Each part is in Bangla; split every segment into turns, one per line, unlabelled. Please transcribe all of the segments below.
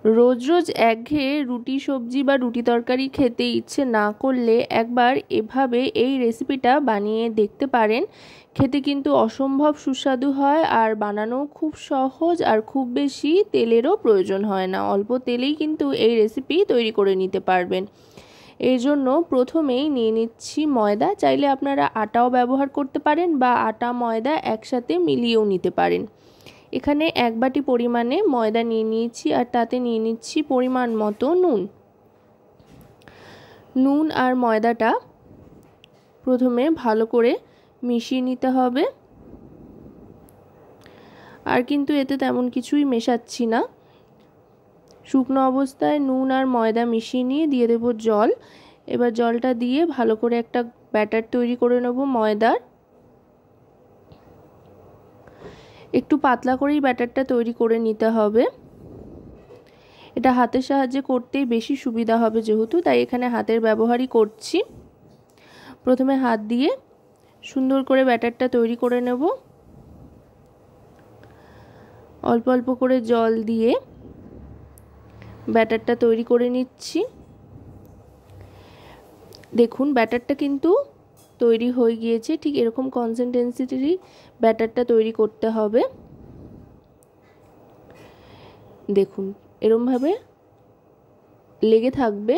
রোজ রোজ একঘেয়ে রুটি সবজি বা রুটি তরকারি খেতে ইচ্ছে না করলে একবার এভাবে এই রেসিপিটা বানিয়ে দেখতে পারেন। খেতে কিন্তু অসম্ভব সুস্বাদু হয় আর বানানোও খুব সহজ আর খুব বেশি তেলেরও প্রয়োজন হয় না। অল্প তেলেই কিন্তু এই রেসিপি তৈরি করে নিতে পারবেন। এর জন্য প্রথমেই নিয়ে নিচ্ছি ময়দা। চাইলে আপনারা আটাও ব্যবহার করতে পারেন বা আটা ময়দা একসাথে মিলিয়েও নিতে পারেন। এখানে 1 বাটি পরিমাণে ময়দা নিয়ে নিয়েছি আর তাতে নিয়ে নিচ্ছি পরিমাণ মতো নুন আর ময়দাটা প্রথমে ভালো করে মিশিয়ে নিতে হবে। আর কিন্তু এতে তেমন কিছুই মেশাচ্ছি না। শুকনো অবস্থায় নুন আর ময়দা মিশিয়ে নিয়ে দিয়ে দেব জল। এবার জলটা দিয়ে ভালো করে একটা ব্যাটার তৈরি করে নেব ময়দার। একটু পাতলা করেই ব্যাটারটা তৈরি করে নিতে হবে। এটা হাতের সাহায্যে করতেই বেশি সুবিধা হবে যেহেতু, তাই এখানে হাতের ব্যবহারই করছি। প্রথমে হাত দিয়ে সুন্দর করে ব্যাটারটা তৈরি করে নেব। অল্প অল্প করে জল দিয়ে ব্যাটারটা তৈরি করে নিচ্ছি। দেখুন ব্যাটারটা কিন্তু তৈরি হয়ে গিয়েছে। ঠিক এরকম কনসিস্টেন্সিরই ব্যাটারটা তৈরি করতে হবে। দেখুন এরকমভাবে লেগে থাকবে,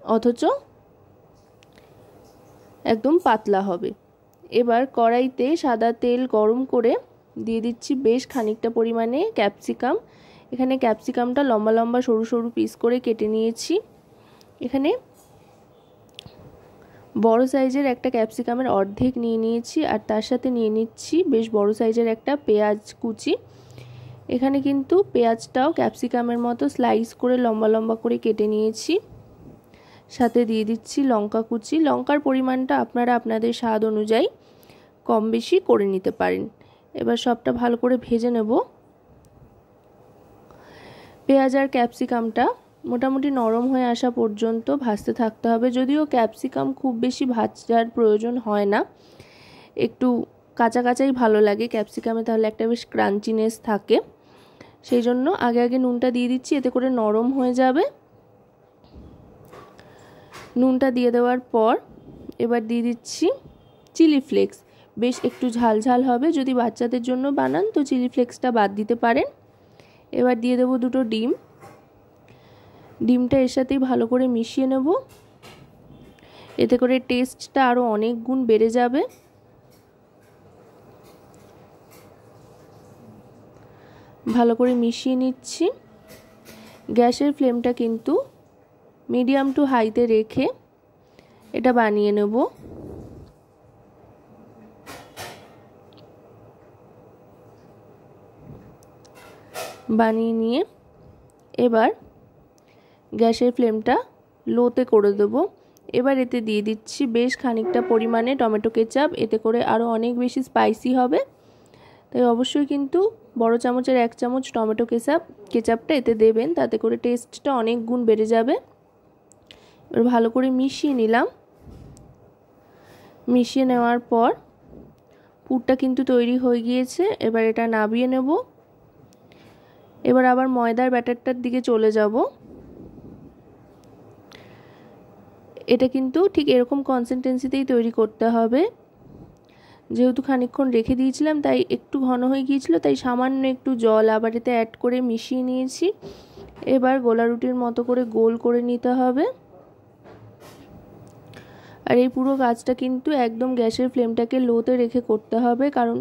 অথচ একদম পাতলা হবে। এবার কড়াইতে সাদা তেল গরম করে দিয়ে দিচ্ছি বেশ খানিকটা পরিমাণে ক্যাপসিকাম। এখানে ক্যাপসিকামটা লম্বা লম্বা সরু সরু পিস করে কেটে নিয়েছি। এখানে বড় সাইজের একটা ক্যাপসিকামের অর্ধেক নিয়ে নিয়েছি আর তার সাথে নিয়ে নিচ্ছি বেশ বড় সাইজের একটা পেঁয়াজ কুচি। এখানে কিন্তু পেঁয়াজটাও ক্যাপসিকামের মতো স্লাইস করে লম্বা লম্বা করে কেটে নিয়েছি। সাথে দিয়ে দিচ্ছি লঙ্কা কুচি। লঙ্কার পরিমাণটা আপনারা আপনাদের স্বাদ অনুযায়ী কম বেশি করে নিতে পারেন। এবার সবটা ভালো করে ভেজে নেব। পেঁয়াজ আর ক্যাপসিকামটা মোটামুটি নরম হয়ে আসা পর্যন্ত ভাজতে থাকতে হবে। যদিও ক্যাপসিকাম খুব বেশি ভাজার প্রয়োজন হয় না, একটু কাঁচা কাঁচাই ভালো লাগে ক্যাপসিকামে, তাহলে একটা বেশ ক্রাঞ্চিনেস থাকে। সেই জন্য আগে আগে নুনটা দিয়ে দিচ্ছি, এতে করে নরম হয়ে যাবে। নুনটা দিয়ে দেওয়ার পর এবার দিয়ে দিচ্ছি চিলি ফ্লেক্স। বেশ একটু ঝাল ঝাল হবে। যদি বাচ্চাদের জন্য বানান তো চিলি ফ্লেক্সটা বাদ দিতে পারেন। এবার দিয়ে দেবো 2টো ডিম। ডিমটা এর সাথেই ভালো করে মিশিয়ে নেব। এতে করে টেস্টটা আরও অনেক গুণ বেড়ে যাবে। ভালো করে মিশিয়ে নিচ্ছি। গ্যাসের ফ্লেমটা কিন্তু মিডিয়াম টু হাইতে রেখে এটা বানিয়ে নেব। বানিয়ে নিয়ে এবার গ্যাসের ফ্লেমটা লোতে করে দেব। এবার এতে দিয়ে দিচ্ছি বেশ খানিকটা পরিমাণে টমেটো কেচাপ। এতে করে আরও অনেক বেশি স্পাইসি হবে, তাই অবশ্যই কিন্তু বড় চামচের 1 চামচ টমেটো কেচাপটা এতে দেবেন, তাতে করে টেস্টটা অনেক গুণ বেড়ে যাবে। এবার ভালো করে মিশিয়ে নিলাম। মিশিয়ে নেওয়ার পর পুরটা কিন্তু তৈরি হয়ে গিয়েছে। এবার এটা নামিয়ে নেব। এবার আবার ময়দার ব্যাটারটার দিকে চলে যাব। এটা কিন্তু ঠিক এরকম কনসিস্টেন্সিতেই তৈরি করতে হবে। যেহেতু খানিকক্ষণ রেখে দিয়েছিলাম তাই একটু ঘন হয়ে গিয়েছিল, তাই সামান্য একটু জল আবার এতে অ্যাড করে মিশিয়ে নিয়েছি। এবার গোলা রুটির মতো করে গোল করে নিতে হবে। আর এই পুরো কাজটা কিন্তু একদম গ্যাসের ফ্লেমটাকে লোতে রেখে করতে হবে, কারণ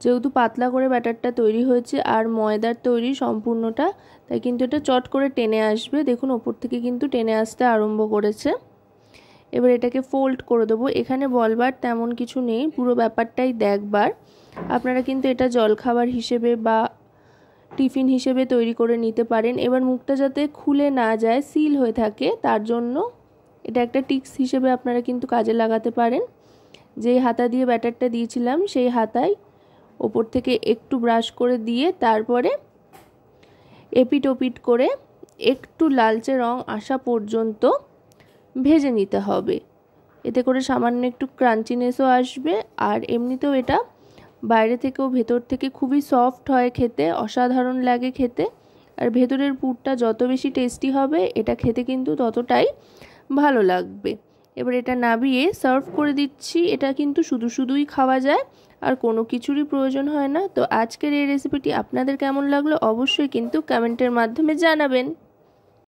যেহেতু পাতলা করে ব্যাটারটা তৈরি হয়েছে আর ময়দার তৈরি সম্পূর্ণটা, তাই কিন্তু এটা চট করে টেনে আসবে। দেখুন ওপর থেকে কিন্তু টেনে আসতে আরম্ভ করেছে। এবার এটাকে ফোল্ড করে দেবো। এখানে বলবার তেমন কিছু নেই, পুরো ব্যাপারটাই দেখবার। আপনারা কিন্তু এটা জলখাবার হিসেবে বা টিফিন হিসেবে তৈরি করে নিতে পারেন। এবার মুখটা যাতে খুলে না যায়, সিল হয়ে থাকে, তার জন্য এটা একটা টিপস হিসেবে আপনারা কিন্তু কাজে লাগাতে পারেন। যেই হাতা দিয়ে ব্যাটারটা দিয়েছিলাম সেই হাতায় ওপর থেকে একটু ব্রাশ করে দিয়ে তারপরে এপিট ওপিট করে একটু লালচে রং আসা পর্যন্ত ভেজে নিতে হবে। এতে করে সামান্য একটু ক্রাঞ্চিনেসও আসবে। আর এমনিতেও এটা বাইরে থেকেও ভেতর থেকে খুবই সফট হয় খেতে, অসাধারণ লাগে খেতে। আর ভেতরের পুরটা যত বেশি টেস্টি হবে এটা খেতে কিন্তু ততটাই ভালো লাগবে। এবার এটা নাবিয়ে সার্ভ করে দিচ্ছি। এটা কিন্তু শুধু শুধুই খাওয়া যায়, আর কোনো কিছুরই প্রয়োজন হয় না। তো আজকের এই রেসিপিটি আপনাদের কেমন লাগলো অবশ্যই কিন্তু কমেন্টের মাধ্যমে জানাবেন।